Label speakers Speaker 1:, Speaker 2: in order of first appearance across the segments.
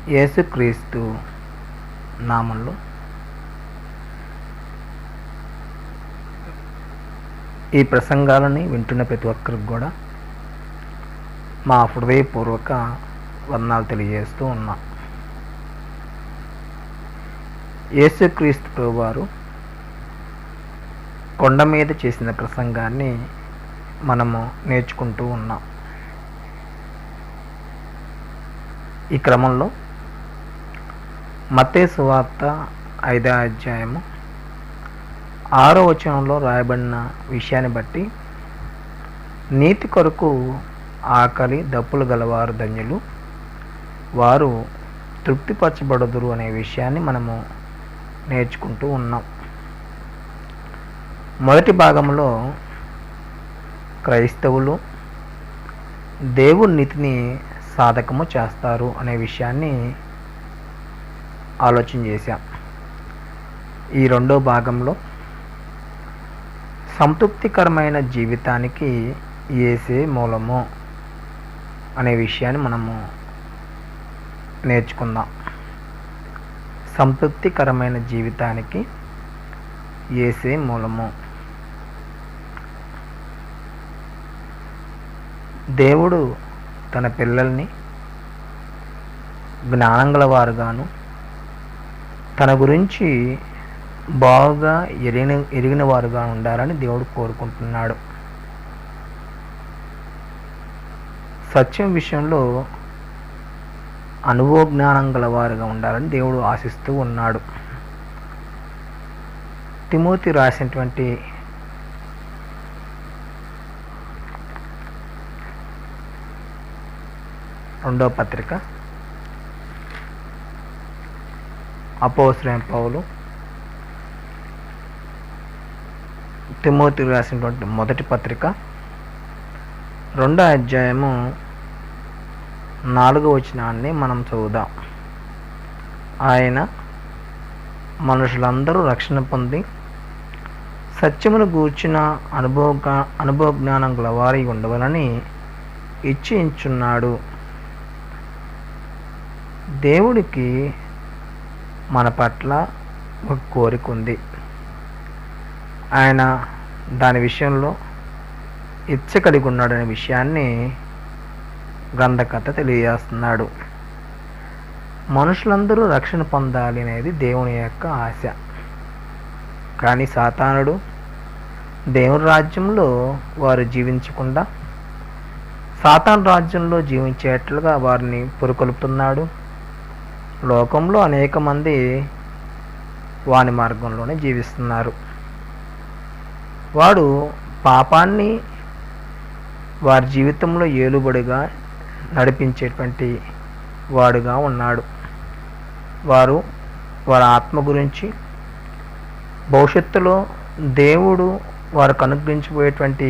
Speaker 1: యేసుక్రీస్తు నామంలో ఈ ప్రసంగాలని వింటున్న ప్రతి ఒక్కరికి కూడా మా హృదయపూర్వక వందనాలు తెలియజేస్తూ ఉన్నా. యేసుక్రీస్తు ప్రభువారు కొండ మీద చేసిన ప్రసంగాన్ని మనము నేర్చుకుంటూ ఉన్నాం. ఈ క్రమంలో మత్తయి సువార్త 5వ అధ్యాయము 6వ వచనంలో రాయబడిన విషయాన్ని బట్టి నీతి కొరకు ఆకలి దప్పులు గలవారు ధన్యులు, వారు తృప్తిపరచబడుదురు అనే విషయాన్ని మనము నేర్చుకుంటూ ఉన్నాం. మొదటి భాగంలో క్రైస్తవులు దేవుని నీతిని సాధకము చేస్తారు అనే విషయాన్ని ఆలోచన చేశాం. ఈ రెండో భాగంలో సంతృప్తికరమైన జీవితానికి యేసే మూలము అనే విషయాన్ని మనము నేర్చుకుందాం. సంతృప్తికరమైన జీవితానికి యేసే మూలము. దేవుడు తన పిల్లల్ని జ్ఞానం గలవారుగాను తన గురించి బాగా ఎరిగిన వారుగా ఉండాలని దేవుడు కోరుకుంటున్నాడు. సత్యం విషయంలో అనుభవ జ్ఞానం గలవారుగా ఉండాలని దేవుడు ఆశిస్తూ ఉన్నాడు. తిమోతి రాసినటువంటి రెండవ పత్రిక అపోస్తలుడైన పౌలు తిమోతికి రాసినటువంటి మొదటి పత్రిక 2వ అధ్యాయము 4వ వచనాన్ని మనం చదువుదాం. ఆయన మనుషులందరూ రక్షణ పొంది సత్యమును గూర్చిన అనుభవ జ్ఞానం గలవారై ఉండవలని ఇచ్ఛించున్నాడు. దేవుడికి మన పట్ల ఒక కోరిక ఉంది. ఆయన దాని విషయంలో ఇచ్చ కలిగి ఉన్నాడనే విషయాన్ని గ్రంథకర్త తెలియజేస్తున్నాడు. మనుషులందరూ రక్షణ పొందాలి అనేది దేవుని యొక్క ఆశ. కానీ సాతానుడు దేవుని రాజ్యంలో వారు జీవించకుండా సాతాను రాజ్యంలో జీవించేట్లుగా వారిని పురుకొల్పుతున్నాడు. లోకంలో అనేక మంది వాని మార్గంలోనే జీవిస్తున్నారు. వాడు పాపాన్ని వారి జీవితంలో ఏలుబడిగా నడిపించేటువంటి వాడుగా ఉన్నాడు. వారి ఆత్మ గురించి, భవిష్యత్తులో దేవుడు వారికి అనుగ్రహించబోయేటువంటి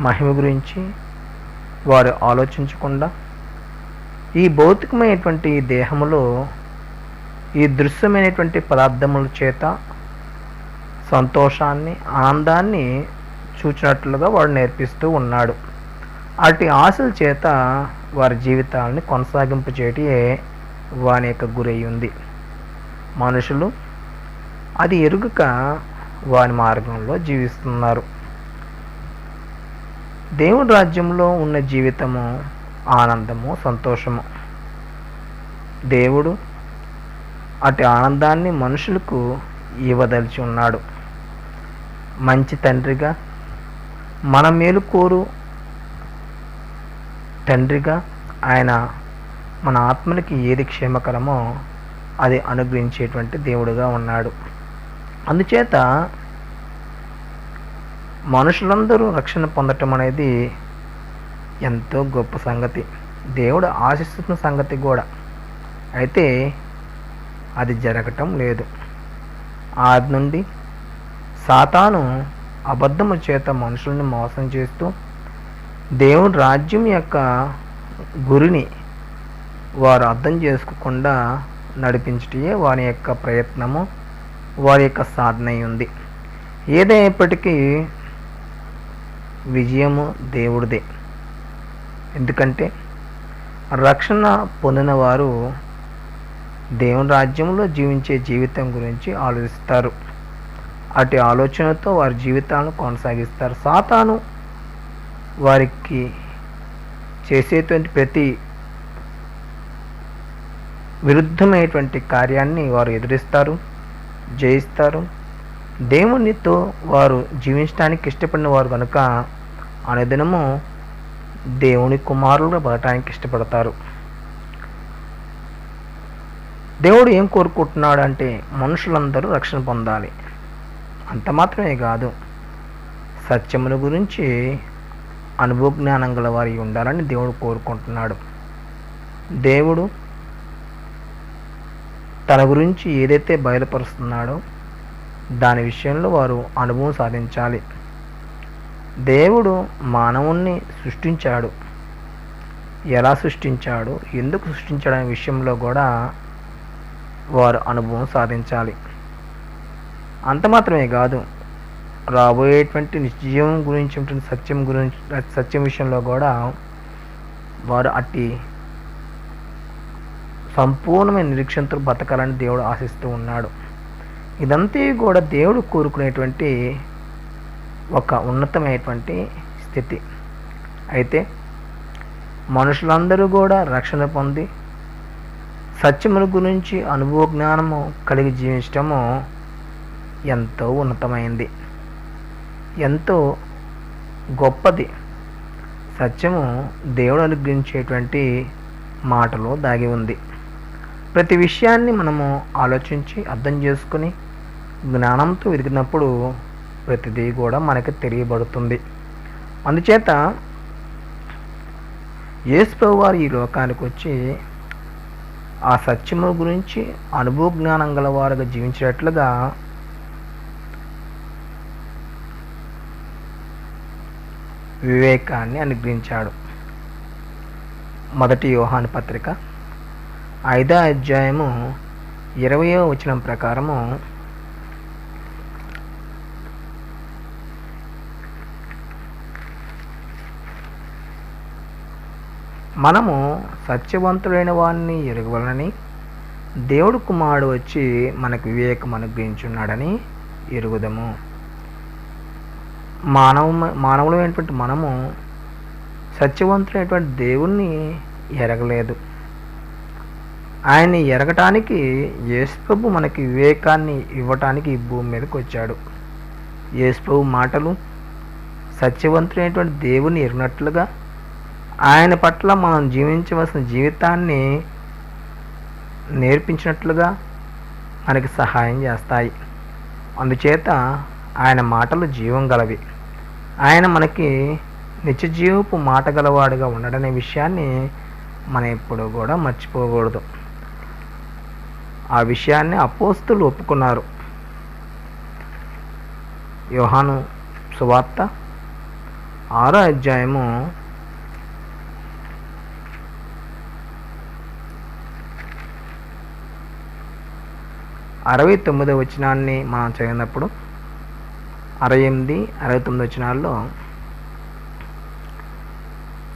Speaker 1: మహిమ గురించి వారు ఆలోచించకుండా ఈ భౌతికమైనటువంటి దేహములో ఈ దృశ్యమైనటువంటి పదార్థముల చేత సంతోషాన్ని, ఆనందాన్ని చూచినట్లుగా వాడు నేర్పిస్తూ ఉన్నాడు. అటు ఆశల చేత వారి జీవితాలని కొనసాగింపు చేయటే వాని యొక్క గురై ఉంది. మనుషులు అది ఎరుగక వాని మార్గంలో జీవిస్తున్నారు. దేవుని రాజ్యంలో ఉన్న జీవితము ఆనందము, సంతోషము. దేవుడు అటు ఆనందాన్ని మనుషులకు ఇవ్వదలిచి ఉన్నాడు. మంచి తండ్రిగా, మన మేలు కోరు తండ్రిగా ఆయన మన ఆత్మలకి ఏది క్షేమకరమో అది అనుగ్రహించేటువంటి దేవుడుగా ఉన్నాడు. అందుచేత మనుషులందరూ రక్షణ పొందటం అనేది ఎంతో గొప్ప సంగతి, దేవుడు ఆశిస్తున్న సంగతి కూడా. అయితే అది జరగటం లేదు. ఆది నుండి సాతాను అబద్ధము చేత మనుషుల్ని మోసం చేస్తూ దేవుని రాజ్యం యొక్క గురిని వారు అర్థం చేసుకోకుండా నడిపించటే వారి యొక్క ప్రయత్నము, వారి యొక్క సాధన ఉంది. ఏదైనప్పటికీ విజయము దేవుడిదే. ఎందుకంటే రక్షణ పొందిన వారు దేవుని రాజ్యంలో జీవించే జీవితం గురించి ఆలోచిస్తారు. అటు ఆలోచనతో వారి జీవితాలను కొనసాగిస్తారు. సాతాను వారికి చేసేటువంటి ప్రతి విరుద్ధమైనటువంటి కార్యాన్ని వారు ఎదురిస్తారు, జయిస్తారు. దేవునితో వారు జీవించడానికి ఇష్టపడిన వారు కనుక అనుదినము దేవుని కుమారులుగా బతకడానికి ఇష్టపడతారు. దేవుడు ఏం కోరుకుంటున్నాడు అంటే మనుషులందరూ రక్షణ పొందాలి. అంత మాత్రమే కాదు, సత్యముల గురించి అనుభవ జ్ఞానం గల వారి ఉండాలని దేవుడు కోరుకుంటున్నాడు. దేవుడు తన గురించి ఏదైతే బయలుపరుస్తున్నాడో దాని విషయంలో వారు అనుభవం సాధించాలి. దేవుడు మానవుణ్ణి సృష్టించాడు. ఎలా సృష్టించాడు, ఎందుకు సృష్టించాడనే విషయంలో కూడా వారు అనుభవం సాధించాలి. అంత మాత్రమే కాదు, రాబోయేటువంటి నిత్యజీవం గురించి సత్యం విషయంలో కూడా వారు అట్టి సంపూర్ణమైన నిరీక్షణతో బతకాలని దేవుడు ఆశిస్తూ ఉన్నాడు. ఇదంతా కూడా దేవుడు కోరుకునేటువంటి ఒక ఉన్నతమైనటువంటి స్థితి. అయితే మనుషులందరూ కూడా రక్షణ పొంది సత్యముల గురించి అనుభవ జ్ఞానము కలిగి జీవించటము ఎంతో ఉన్నతమైంది, ఎంతో గొప్పది. సత్యము దేవుడు అనుగ్రహించేటువంటి మాటలో దాగి ఉంది. ప్రతి విషయాన్ని మనము ఆలోచించి అర్థం చేసుకుని జ్ఞానంతో వెతికినప్పుడు ప్రతిదీ కూడా మనకి తెలియబడుతుంది. అందుచేత యేసు ప్రభువారు ఈ లోకానికి వచ్చి ఆ సత్యము గురించి అనుభవ జ్ఞానం గలవారుగా జీవించేటట్లుగా వివేకాన్ని అనుగ్రహించాడు. మొదటి యోహాను పత్రిక 5వ అధ్యాయము 20వ వచనం ప్రకారము మనము సత్యవంతుడైన వారిని ఎరగవలనని దేవుడు కుమారుడు వచ్చి మనకు వివేకం అనుగ్రహించున్నాడని ఎరుగుదము. మానవులైనటువంటి మనము సత్యవంతుడైనటువంటి దేవుణ్ణి ఎరగలేదు. ఆయన్ని ఎరగటానికి యేసుప్రభు మనకి వివేకాన్ని ఇవ్వటానికి ఈ భూమి మీదకి వచ్చాడు. యేసుప్రభు మాటలు సత్యవంతుడైనటువంటి దేవుని ఎరిగినట్లుగా ఆయన పట్ల మనం జీవించవలసిన జీవితాన్ని నేర్పించినట్లుగా మనకి సహాయం చేస్తాయి. అందుచేత ఆయన మాటలు జీవం గలవి. ఆయన మనకి నిత్య జీవపు మాట గలవాడుగా ఉండడనే విషయాన్ని మనం ఎప్పుడూ కూడా మర్చిపోకూడదు. ఆ విషయాన్ని అపోస్తులు ఒప్పుకున్నారు. యోహాను సువార్త 6వ అధ్యాయము 69వ వచనాన్ని మనం చదివినప్పుడు 68, 69 వచనాల్లో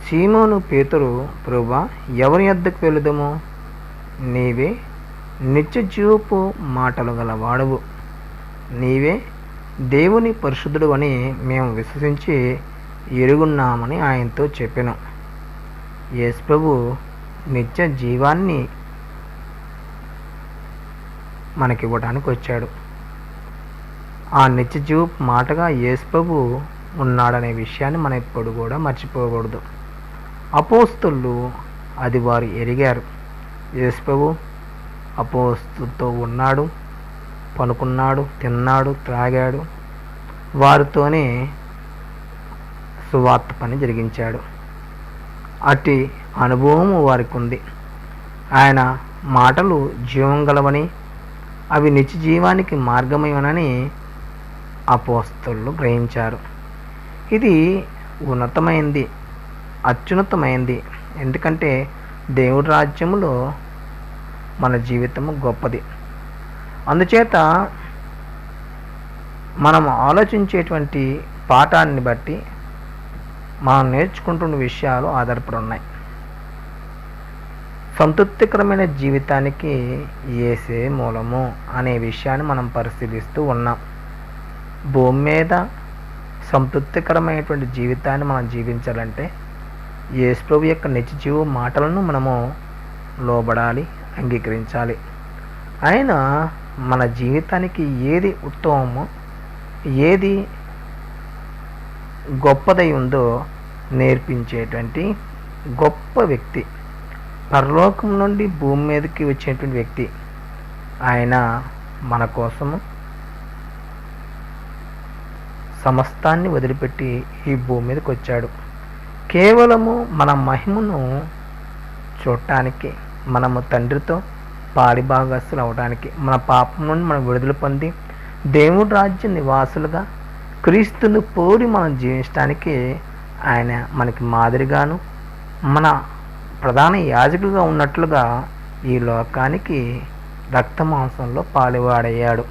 Speaker 1: సీమోను పేతురు, ప్రభువా, ఎవరి యొద్దకు వెళుదము? నీవే నిత్య జీవపు మాటలు గల వాడవు, నీవే దేవుని పరిశుద్ధుడు అని మేము విశ్వసించి ఎరుగున్నామని ఆయనతో చెప్పెను. యేసు ప్రభు నిత్య జీవాన్ని మనకివ్వడానికి వచ్చాడు. ఆ నిత్య జీవపు మాటగా యేసు ప్రభు ఉన్నాడనే విషయాన్ని మనం ఎప్పుడు కూడా మర్చిపోకూడదు. అపోస్తలులు అది వారు ఎరిగారు. యేసు ప్రభు అపోస్తలులతో ఉన్నాడు, పనుకున్నాడు, తిన్నాడు, త్రాగాడు, వారితోనే సువార్త పని జరిగించాడు. అట్టి అనుభవం వారికి ఉంది. ఆయన మాటలు జీవం గలవని, అవి నిత్య జీవానికి మార్గమేనని అపోస్తలులు గ్రహించారు. ఇది ఉన్నతమైంది, అత్యున్నతమైంది. ఎందుకంటే దేవుడి రాజ్యములో మన జీవితము గొప్పది. అందుచేత మనం ఆలోచించేటువంటి పాఠాన్ని బట్టి మనం నేర్చుకుంటున్న విషయాలు ఆధారపడి ఉన్నాయి. సంతృప్తికరమైన జీవితానికి యేసే మూలము అనే విషయాన్ని మనం పరిశీలిస్తూ ఉన్నాం. భూమి మీద సంతృప్తికరమైనటువంటి జీవితాన్ని మనం జీవించాలంటే యేసు ప్రభు యొక్క నిత్య జీవ మాటలను మనము లోబడాలి, అంగీకరించాలి. ఆయన మన జీవితానికి ఏది ఉత్తమమో, ఏది గొప్పదై ఉందో నేర్పించేటువంటి గొప్ప వ్యక్తి, పరలోకం నుండి భూమి మీదకి వచ్చేటువంటి వ్యక్తి. ఆయన మన కోసము సమస్తాన్ని వదిలిపెట్టి ఈ భూమి మీదకి వచ్చాడు. కేవలము మన మహిమను చూడటానికి, మనము తండ్రితో పాడిభాగస్తులు అవడానికి, మన పాపం నుండి మనం విడుదల పొంది దేవుడి రాజ్య నివాసులుగా క్రీస్తును పోలి మనం జీవించడానికి ఆయన మనకి మాదిరిగాను, మన ప్రధాన యాజకుడిగా ఉన్నట్లుగా ఈ లోకానికి రక్త మాంసంలో పాలువాడయ్యాడు.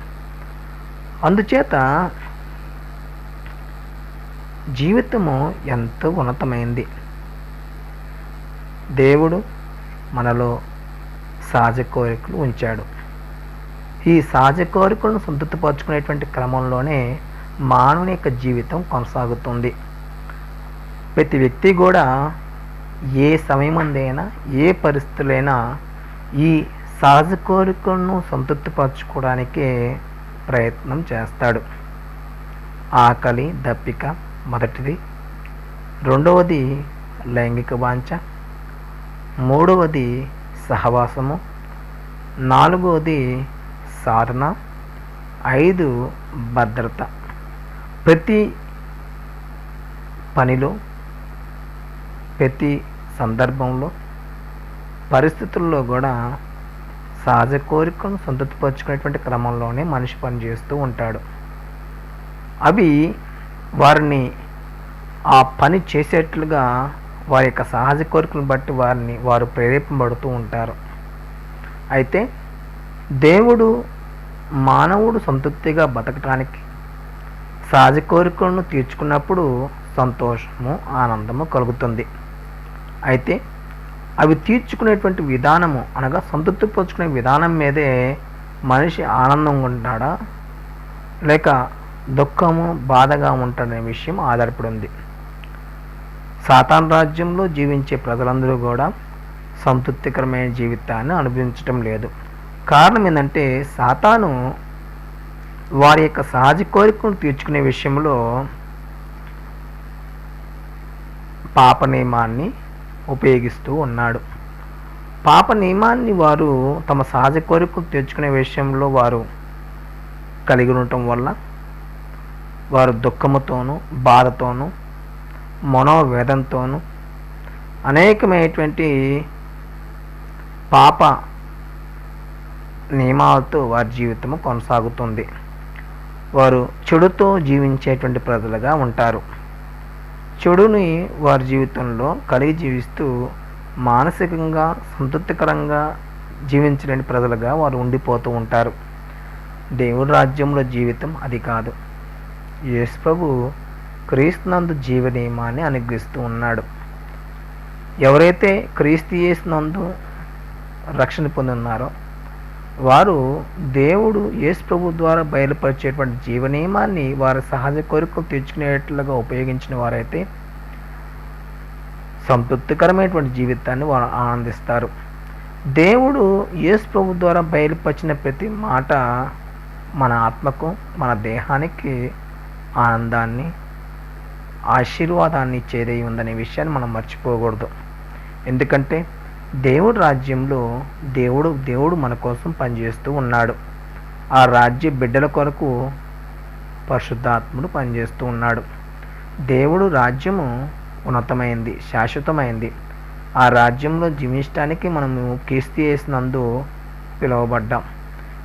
Speaker 1: అందుచేత జీవితము ఎంతో ఉన్నతమైంది. దేవుడు మనలో సహజ కోరికలు ఉంచాడు. ఈ సహజ కోరికలను సంతృప్తిపరచుకునేటువంటి క్రమంలోనే మానవుని యొక్క జీవితం కొనసాగుతుంది. ప్రతి వ్యక్తి కూడా ఏ సమయమందైనా, ఏ పరిస్థితులైనా ఈ సహజ కోరికలను సంతృప్తిపరచుకోవడానికే ప్రయత్నం చేస్తాడు. ఆకలి, దప్పిక మొదటిది. రెండవది లైంగిక వాంఛ. మూడవది సహవాసము. నాలుగవది సాధన. 5 భద్రత. ప్రతి పనిలో, ప్రతి సందర్భంలో, పరిస్థితుల్లో కూడా సహజ కోరికలను సంతృప్తిపరచుకునేటువంటి క్రమంలోనే మనిషి పనిచేస్తూ ఉంటాడు. అవి వారిని ఆ పని చేసేట్లుగా వారి యొక్క సహజ కోరికలను బట్టి వారు ప్రేరేపింపబడుతూ ఉంటారు. అయితే దేవుడు మానవుడు సంతృప్తిగా బతకటానికి సహజ కోరికలను తీర్చుకున్నప్పుడు సంతోషము, ఆనందము కలుగుతుంది. అయితే అవి తీర్చుకునేటువంటి విధానము, అనగా సంతృప్తిపరుచుకునే విధానం మీదే మనిషి ఆనందంగా ఉంటాడా లేక దుఃఖము, బాధగా ఉంటాడనే విషయం ఆధారపడి ఉంది. సాతాను రాజ్యంలో జీవించే ప్రజలందరూ కూడా సంతృప్తికరమైన జీవితాన్ని అనుభవించటం లేదు. కారణం ఏంటంటే సాతాను వారి యొక్క సహజ కోరికను తీర్చుకునే విషయంలో పాప నియమాన్ని ఉపయోగిస్తూ ఉన్నాడు. పాప నియమాన్ని వారు తమ సహజ కోరికను తీర్చుకునే విషయంలో వారు కలిగి ఉండటం వల్ల వారు దుఃఖముతోనూ, బాధతోనూ, మనోవేదంతోనూ అనేకమైనటువంటి పాప నియమాలతో వారి జీవితము కొనసాగుతుంది. వారు చెడుతో జీవించేటువంటి ప్రజలుగా ఉంటారు. చెడుని వారి జీవితంలో కలిగి జీవిస్తూ మానసికంగా సంతృప్తికరంగా జీవించలేని ప్రజలుగా వారు ఉండిపోతూ ఉంటారు. దేవుడి రాజ్యంలో జీవితం అది కాదు. యేసు ప్రభు క్రీస్తునందు జీవ నియమాన్ని అనుగ్రహిస్తూ ఉన్నాడు. ఎవరైతే క్రీస్తు యేసునందు రక్షణ పొంది ఉన్నారో వారు దేవుడు యేసు ప్రభు ద్వారా బయలుపరిచేటువంటి జీవ నియమాన్ని వారి సహజ కోరికలు తీర్చుకునేట్లుగా ఉపయోగించిన వారైతే సంతృప్తికరమైనటువంటి జీవితాన్ని వారు ఆనందిస్తారు. దేవుడు యేసు ప్రభు ద్వారా బయలుపరిచిన ప్రతి మాట మన ఆత్మకు, మన దేహానికి ఆనందాన్ని, ఆశీర్వాదాన్ని ఇచ్చేదై ఉందనే విషయాన్ని మనం మర్చిపోకూడదు. ఎందుకంటే దేవుడి రాజ్యంలో దేవుడు మన కోసం పనిచేస్తూ ఉన్నాడు. ఆ రాజ్య బిడ్డల కొరకు పరిశుద్ధాత్ముడు పనిచేస్తూ ఉన్నాడు. దేవుడు రాజ్యము ఉన్నతమైంది, శాశ్వతమైంది. ఆ రాజ్యంలో జీవించడానికి మనము క్రీస్తు యేసునందు పిలువబడ్డాం.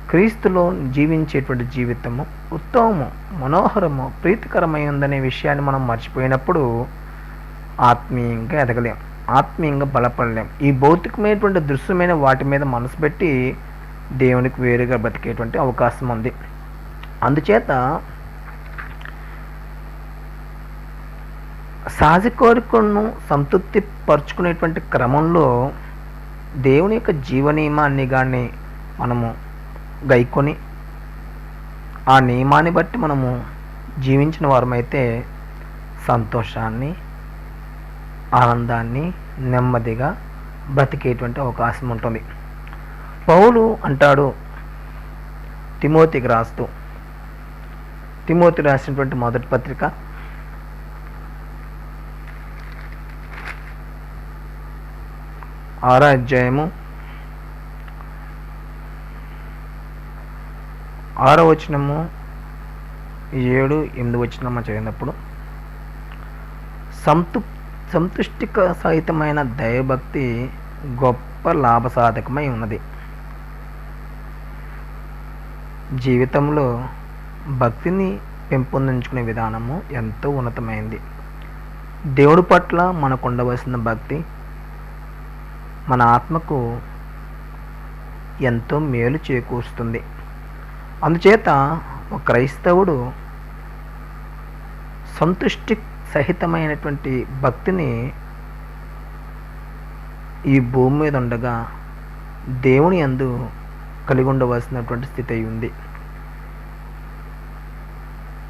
Speaker 1: క్రీస్తులో జీవించేటువంటి జీవితము ఉత్తమము, మనోహరము, ప్రీతికరమై ఉందనే విషయాన్ని మనం మర్చిపోయినప్పుడు ఆత్మీయంగా ఎదగలేం, ఆత్మీయంగా బలపడలేం. ఈ భౌతికమైనటువంటి దృశ్యమైన వాటి మీద మనసు పెట్టి దేవునికి వేరుగా బతికేటువంటి అవకాశం ఉంది. అందుచేత సహజ కోరికలను సంతృప్తి పరుచుకునేటువంటి క్రమంలో దేవుని యొక్క జీవ నియమాన్ని కానీ మనము గైకొని ఆ నియమాన్ని బట్టి మనము జీవించిన వారమైతే సంతోషాన్ని, ఆనందాన్ని, నెమ్మదిగా బ్రతికేటువంటి అవకాశం ఉంటుంది. పౌలు అంటాడు తిమోతికి రాస్తూ, తిమోతి రాసినటువంటి మొదటి పత్రిక 6వ అధ్యాయము 6వ వచనము 7, 8 వచనము చదివినప్పుడు సంతుష్టిక సహితమైన దైవభక్తి గొప్ప లాభసాధకమై ఉన్నది. జీవితంలో భక్తిని పెంపొందించుకునే విధానము ఎంతో ఉన్నతమైంది. దేవుడి పట్ల మనకు ఉండవలసిన భక్తి మన ఆత్మకు ఎంతో మేలు చేకూరుస్తుంది. అందుచేత ఒక క్రైస్తవుడు సంతుష్టి సహితమైనటువంటి భక్తిని ఈ భూమి మీద ఉండగా దేవుని యందు కలిగి ఉండవలసినటువంటి స్థితి అయి ఉంది.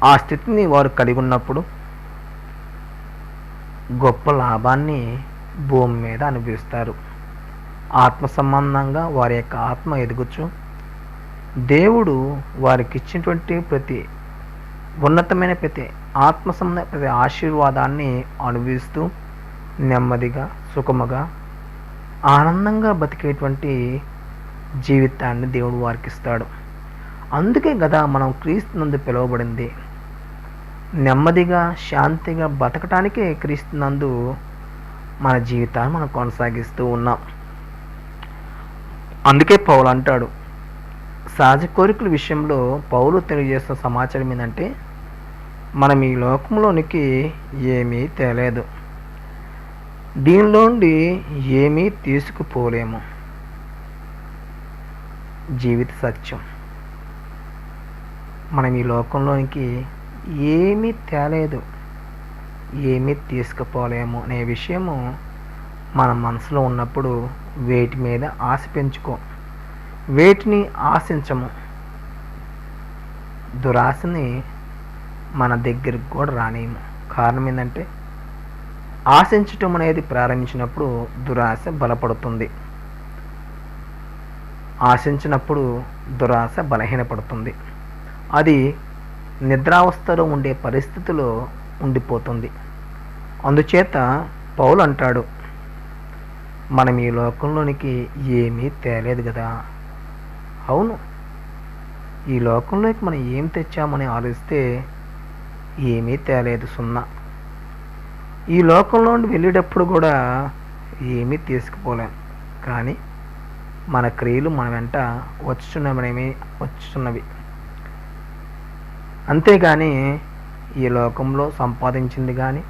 Speaker 1: ఆ స్థితిని వారు కలిగి ఉన్నప్పుడు గొప్ప లాభాన్ని భూమి మీద అనుభవిస్తారు. ఆత్మ సంబంధంగా వారి యొక్క ఆత్మ ఎదుగుచు దేవుడు వారికి ఇచ్చినటువంటి ప్రతి ఉన్నతమైన ప్రతి ఆత్మ సంబంధ ప్రతి ఆశీర్వాదాన్ని అనుభవిస్తూ నెమ్మదిగా, సుఖముగా, ఆనందంగా బతికేటువంటి జీవితాన్ని దేవుడు వారికి ఇస్తాడు. అందుకే కదా మనం క్రీస్తునందు పిలువబడింది. నెమ్మదిగా, శాంతిగా బతకటానికే క్రీస్తునందు మన జీవితాన్ని మనం కొనసాగిస్తూ ఉన్నాం. అందుకే పౌలు అంటాడు, సహజ కోరికల విషయంలో పౌలు తెలియజేస్తున్న సమాచారం ఏంటంటే, మనం ఈ లోకంలోనికి ఏమీ తేలేదు, దీనిలోండి ఏమీ తీసుకుపోలేము. జీవిత సత్యం. మనం ఈ లోకంలోనికి ఏమీ తేలేదు, ఏమీ తీసుకుపోలేము అనే విషయము మన మనసులో ఉన్నప్పుడు వేటి మీద ఆశ పెంచుకో, వేటిని ఆశించము. దురాశని మన దగ్గరికి కూడా రానియము. కారణం ఏంటంటే, ఆశించటం అనేది ప్రారంభించినప్పుడు దురాశ బలపడుతుంది, ఆశించినప్పుడు దురాశ బలహీనపడుతుంది. అది నిద్రావస్థలో ఉండే పరిస్థితిలో ఉండిపోతుంది. అందుచేత పౌలు అంటాడు, మనం ఈ లోకంలోనికి ఏమీ తేలేదు కదా. అవును, ఈ లోకంలోకి మనం ఏం తెచ్చామని ఆలోచిస్తే ఏమీ తేలేదు, సున్నా. ఈ లోకంలో వెళ్ళేటప్పుడు కూడా ఏమీ తీసుకుపోలేం. కానీ మన క్రియలు మన వెంట వచ్చుచున్నవి. అంతేగాని ఈ లోకంలో సంపాదించింది కానీ,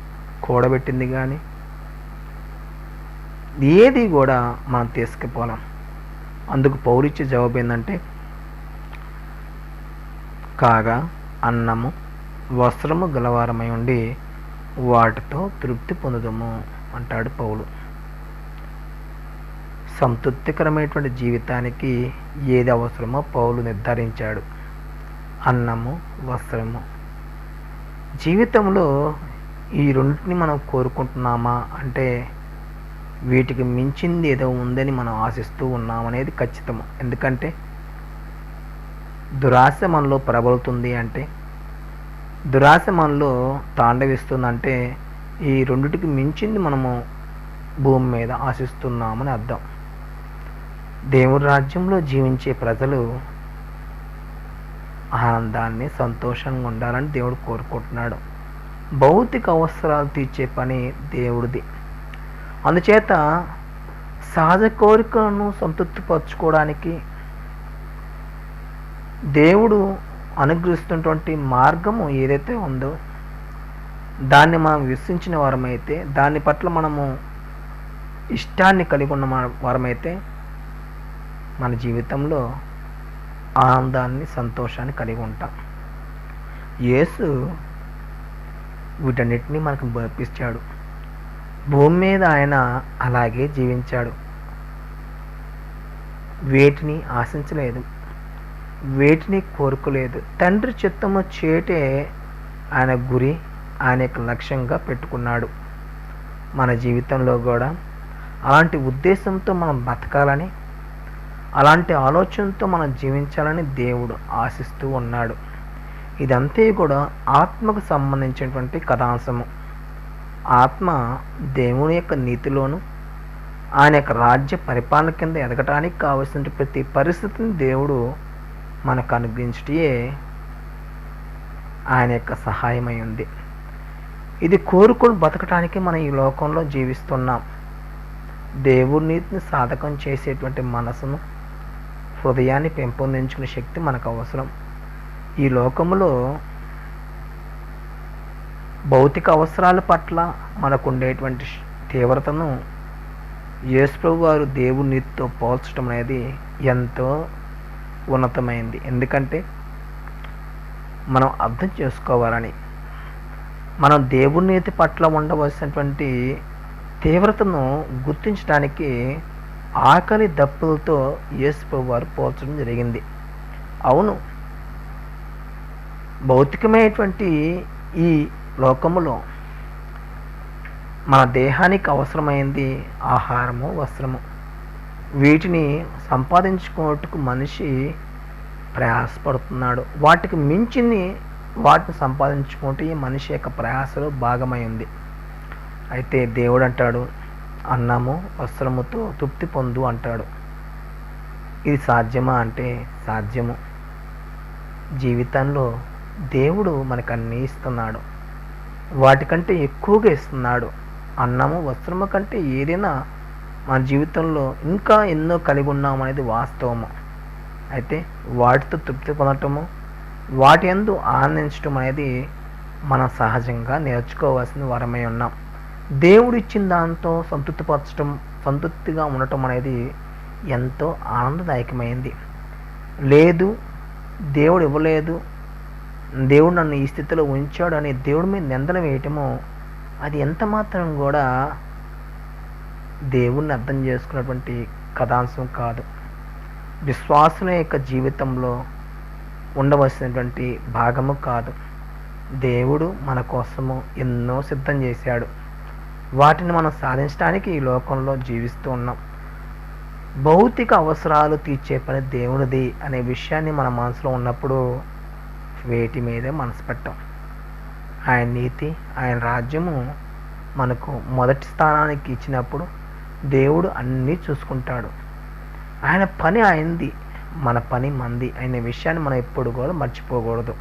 Speaker 1: కూడబెట్టింది కానీ ఏది కూడా మనం తీసుకుపోలేం. అందుకు పౌలిచ్చే జవాబు ఏంటంటే, కాగా అన్నము, వస్త్రము గలవారమై ఉండి వాటితో తృప్తి పొందుదము అంటాడు పౌలు. సంతృప్తికరమైనటువంటి జీవితానికి ఏది అవసరమో పౌలు నిర్ధారించాడు. అన్నము, వస్త్రము. జీవితంలో ఈ రెండింటిని మనం కోరుకుంటున్నామా అంటే, వీటికి మించింది ఏదో ఉందని మనం ఆశిస్తూ ఉన్నామనేది ఖచ్చితము. ఎందుకంటే దురాశ మనలో ప్రబలుతుంది అంటే, దురాశ మనలో తాండవిస్తుందంటే, ఈ రెండిటికి మించింది మనము భూమి మీద ఆశిస్తున్నామని అర్థం. దేవుడి రాజ్యంలో జీవించే ప్రజలు ఆనందాన్ని, సంతోషంగా ఉండాలని దేవుడు కోరుకుంటున్నాడు. భౌతిక అవసరాలు తీర్చే పని దేవుడిది. అందుచేత సహజ కోరికలను సంతృప్తిపరచుకోవడానికి దేవుడు అనుగ్రహిస్తున్నటువంటి మార్గము ఏదైతే ఉందో దాన్ని మనం విశ్వసించిన వారమైతే, దాని పట్ల మనము ఇష్టాన్ని కలిగి ఉన్న వారమైతే మన జీవితంలో ఆనందాన్ని, సంతోషాన్ని కలిగి ఉంటాం. యేసు వీటన్నిటినీ మనకు బోధించాడు. భూమి మీద ఆయన అలాగే జీవించాడు. వేటిని ఆశించలేదు, వేటిని కోరుకోలేదు. తండ్రి చిత్తము చేటే ఆయన గురి, ఆయన యొక్క లక్ష్యంగా పెట్టుకున్నాడు. మన జీవితంలో కూడా అలాంటి ఉద్దేశంతో మనం బతకాలని, అలాంటి ఆలోచనతో మనం జీవించాలని దేవుడు ఆశిస్తూ ఉన్నాడు. ఇదంతా కూడా ఆత్మకు సంబంధించినటువంటి కథాంశము. ఆత్మ దేవుని యొక్క నీతిలోను, ఆయన యొక్క రాజ్య పరిపాలన కింద ఎదగటానికి కావలసిన ప్రతి పరిస్థితిని దేవుడు మనకు అనుగ్రహించటే ఆయన యొక్క సహాయమై ఉంది. ఇది కోరుకొని బతకటానికి మనం ఈ లోకంలో జీవిస్తున్నాం. దేవుడి నీతిని సాధకం చేసేటువంటి మనసును, హృదయాన్ని పెంపొందించుకునే శక్తి మనకు అవసరం. ఈ లోకంలో భౌతిక అవసరాల పట్ల మనకు ఉండేటువంటి తీవ్రతను యేసు ప్రభు వారు దేవుడి నీతితో పోల్చడం అనేది ఎంతో ఉన్నతమైంది. ఎందుకంటే మనం అర్థం చేసుకోవాలని, మనం దేవుడి నీతి పట్ల ఉండవలసినటువంటి తీవ్రతను గుర్తించడానికి ఆకలి దప్పులతో యేసు ప్రభు వారు పోల్చడం జరిగింది. అవును, భౌతికమైనటువంటి ఈ లోకములో మన దేహానికి అవసరమైంది ఆహారము, వస్త్రము. వీటిని సంపాదించుకోవటకు మనిషి ప్రయాసపడుతున్నాడు. వాటికి మించింది వాటిని సంపాదించుకుంటే ఈ మనిషి యొక్క ప్రయాసలో భాగమై ఉంది. అయితే దేవుడు అంటాడు, అన్నము వస్త్రముతో తృప్తి పొందు అంటాడు. ఇది సాధ్యమా అంటే సాధ్యము. జీవితంలో దేవుడు మనకు అన్నీ ఇస్తున్నాడు, వాటికంటే ఎక్కువగా ఇస్తున్నాడు. అన్నము వస్త్రము కంటే ఏదైనా మన జీవితంలో ఇంకా ఎన్నో కలిగి ఉన్నాం అనేది వాస్తవము. అయితే వాటితో తృప్తి పొందటము, వాటి యందు ఆనందించడం అనేది మనం సహజంగా నేర్చుకోవాల్సిన వరమై ఉన్నాం. దేవుడు ఇచ్చిన దాంతో సంతృప్తిగా ఉండటం అనేది ఎంతో ఆనందదాయకమైంది. లేదు, దేవుడు ఇవ్వలేదు, దేవుడు నన్ను ఈ స్థితిలో ఉంచాడు అని దేవుడి మీద నిందలు వేయటము అది ఎంత మాత్రం కూడా దేవుణ్ణి అర్థం చేసుకున్నటువంటి కథాంశం కాదు. విశ్వాసుల యొక్క జీవితంలో ఉండవలసినటువంటి భాగము కాదు. దేవుడు మన కోసము ఎన్నో సిద్ధం చేశాడు. వాటిని మనం సాధించడానికి ఈ లోకంలో జీవిస్తూ ఉన్నాం. భౌతిక అవసరాలు తీర్చే పని దేవునిది అనే విషయాన్ని మన మనసులో ఉన్నప్పుడు వేటి మీదే మనసు పెట్టాం. ఆయన నీతి, ఆయన రాజ్యము మనకు మొదటి స్థానానికి ఇచ్చినప్పుడు దేవుడు అన్నీ చూసుకుంటాడు. ఆయన పని ఆయనది, మన పని మంది అనే విషయాన్ని మనం ఎప్పుడు కూడా మర్చిపోకూడదు.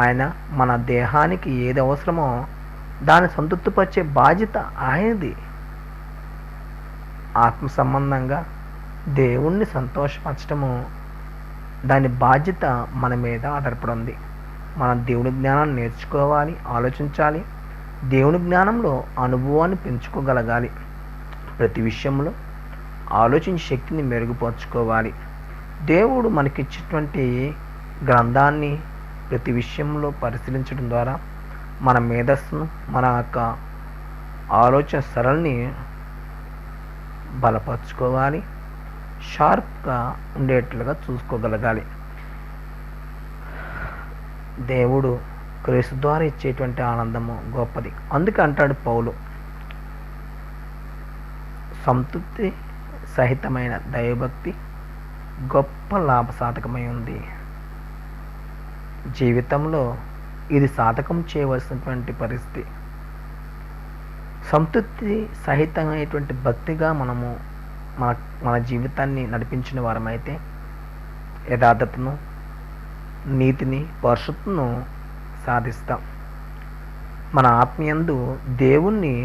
Speaker 1: ఆయన మన దేహానికి ఏది అవసరమో దాన్ని సంతృప్తిపరిచే బాధ్యత ఆయనది. ఆత్మ సంబంధంగా దేవుణ్ణి సంతోషపరచడము దాని బాధ్యత మన మీద ఆధారపడి ఉంది. మనం దేవుని జ్ఞానాన్ని నేర్చుకోవాలి, ఆలోచించాలి. దేవుని జ్ఞానంలో అనుభవాన్ని పెంచుకోగలగాలి. ప్రతి విషయంలో ఆలోచించే శక్తిని మెరుగుపరుచుకోవాలి. దేవుడు మనకిచ్చినటువంటి గ్రంథాన్ని ప్రతి విషయంలో పరిశీలించడం ద్వారా మన మేధస్సును, మన యొక్క ఆలోచన సరళిని బలపరుచుకోవాలి, షార్ప్గా ఉండేట్లుగా చూసుకోగలగాలి. దేవుడు క్రీస్తు ద్వారా ఇచ్చేటువంటి ఆనందము గొప్పది. అందుకే అంటాడు పౌలు, సంతృప్తి సహితమైన దైవభక్తి గొప్ప లాభసాధకమై ఉంది. జీవితంలో ఇది సాధకం చేయవలసినటువంటి పరిస్థితి. సంతృప్తి సహితమైనటువంటి భక్తిగా మనము మన జీవితాన్ని నడిపించిన వారమైతే యథార్థతను, నీతిని, పరిశుద్ధతను సాధిస్తాం. మన ఆత్మీయందు దేవుణ్ణి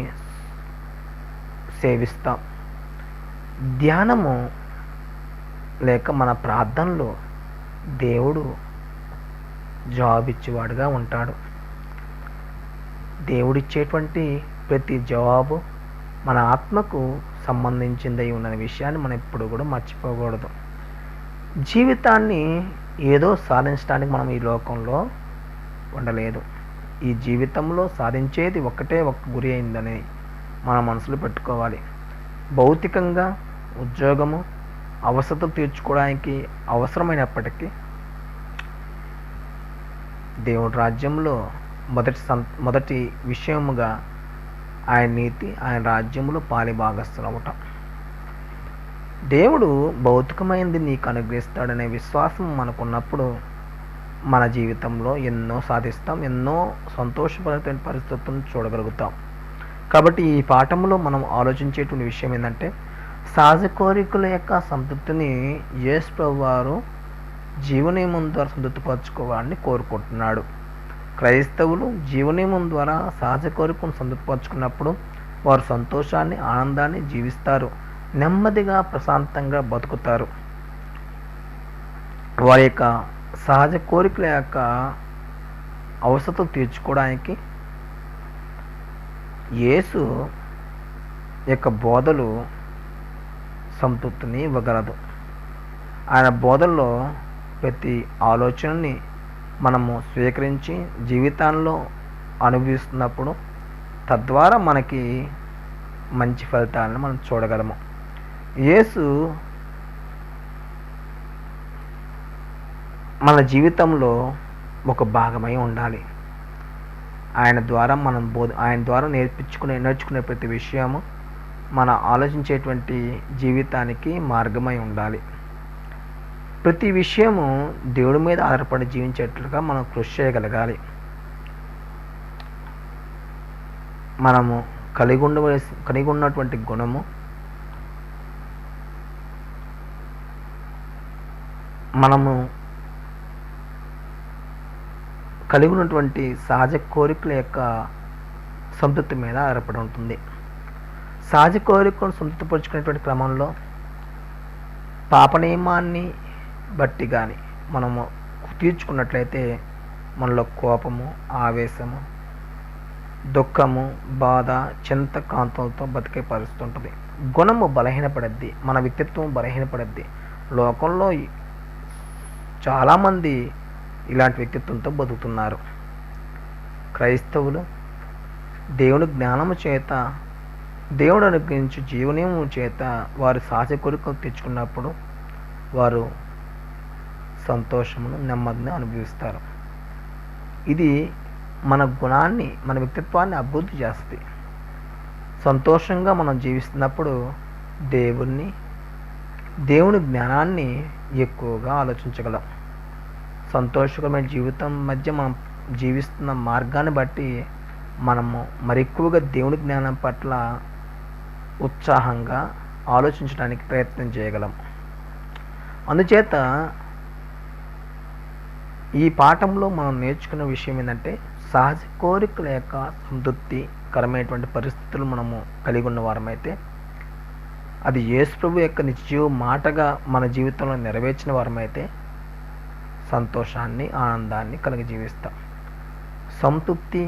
Speaker 1: సేవిస్తాం. ధ్యానము లేక మన ప్రార్థనలో దేవుడు జవాబిచ్చేవాడుగా ఉంటాడు. దేవుడిచ్చేటువంటి ప్రతి జవాబు మన ఆత్మకు సంబంధించిందై ఉన్న విషయాన్ని మనం ఎప్పుడు కూడా మర్చిపోకూడదు. జీవితాన్ని ఏదో సాధించడానికి మనం ఈ లోకంలో ఉండలేదు. ఈ జీవితంలో సాధించేది ఒక్కటే ఒక్క గురి అయిందని మన మనసులో పెట్టుకోవాలి. భౌతికంగా ఉద్యోగము, అవసరతలు తీర్చుకోవడానికి అవసరమైనప్పటికీ దేవుడి రాజ్యంలో మొదటి విషయముగా ఆయన నీతి, ఆయన రాజ్యములో పాలిభాగస్తులవటం. దేవుడు భౌతికమైనది నీకు అనుగ్రహిస్తాడనే విశ్వాసం మనకున్నప్పుడు మన జీవితంలో ఎన్నో సాధిస్తాం, ఎన్నో సంతోషపడేటువంటి పరిస్థితులను చూడగలుగుతాం. కాబట్టి ఈ పాఠంలో మనం ఆలోచించేటువంటి విషయం ఏంటంటే, సహజ కోరికల యొక్క సంతృప్తిని యేసు ప్రభువారు జీవనియమం ద్వారా సంతృప్తిపరచుకోవాలని కోరుకుంటున్నాడు. క్రైస్తవులు జీవనియమం ద్వారా సహజ కోరికను సంతృప్తిపరచుకున్నప్పుడు వారు సంతోషాన్ని, ఆనందాన్ని జీవిస్తారు, నెమ్మదిగా ప్రశాంతంగా బతుకుతారు. వారి యొక్క సహజ కోరికల యొక్క అవసరతలు తీర్చుకోవడానికి యేసు యొక్క బోధలు సంతృప్తిని ఇవ్వగలదు. ఆయన బోధల్లో ప్రతి ఆలోచనని మనము స్వీకరించి జీవితాల్లో అనుభవిస్తున్నప్పుడు తద్వారా మనకి మంచి ఫలితాలను మనం చూడగలము. యేసు మన జీవితంలో ఒక భాగమై ఉండాలి. ఆయన ద్వారా నేర్చుకునే ప్రతి విషయము మన ఆలోచించేటువంటి జీవితానికి మార్గమై ఉండాలి. ప్రతి విషయము దేవుడి మీద ఆధారపడి జీవించేట్లుగా మనం కృషి చేయగలగాలి. మనము కలిగి ఉన్నటువంటి గుణము మనము కలిగి ఉన్నటువంటి సహజ కోరికల యొక్క సంతృప్తి మీద ఆధారపడి ఉంటుంది. సహజ కోరికను సంతృప్తిపరుచుకునేటువంటి క్రమంలో పాప నియమాన్ని బట్టి కానీ మనము తీర్చుకున్నట్లయితే మనలో కోపము, ఆవేశము, దుఃఖము, బాధ, చింత, కాంతులతో బతికే పరిస్థితి ఉంటుంది. గుణము బలహీనపడద్ది, మన వ్యక్తిత్వం బలహీనపడద్ది. లోకంలో చాలామంది ఇలాంటి వ్యక్తిత్వంతో బతుకుతున్నారు. క్రైస్తవులు దేవుని జ్ఞానము చేత, దేవుడు అనుగ్రహించు జీవనియము చేత వారు సహజ కోరికలు తెచ్చుకున్నప్పుడు వారు సంతోషమును, నెమ్మదిని అనుభవిస్తారు. ఇది మన గుణాన్ని, మన వ్యక్తిత్వాన్ని అభివృద్ధి చేస్తుంది. సంతోషంగా మనం జీవిస్తున్నప్పుడు దేవుని జ్ఞానాన్ని ఎక్కువగా ఆలోచించగలం. సంతోషకరమైన జీవితం మధ్య మనం జీవిస్తున్న మార్గాన్ని బట్టి మనము మరెక్కువగా దేవుని జ్ఞానం పట్ల ఉత్సాహంగా ఆలోచించడానికి ప్రయత్నం చేయగలం. అందుచేత ఈ పాఠంలో మనం నేర్చుకున్న విషయం ఏంటంటే, సహజ కోరికల యొక్క సంతృప్తికరమైనటువంటి పరిస్థితులు మనము కలిగి ఉన్న వారమైతే, అది యేసు ప్రభు యొక్క నిత్యజీవ మాటగా మన జీవితంలో నెరవేర్చిన వారమైతే సంతోషాన్ని, ఆనందాన్ని కలిగి జీవిస్తాం. సంతృప్తికరమైన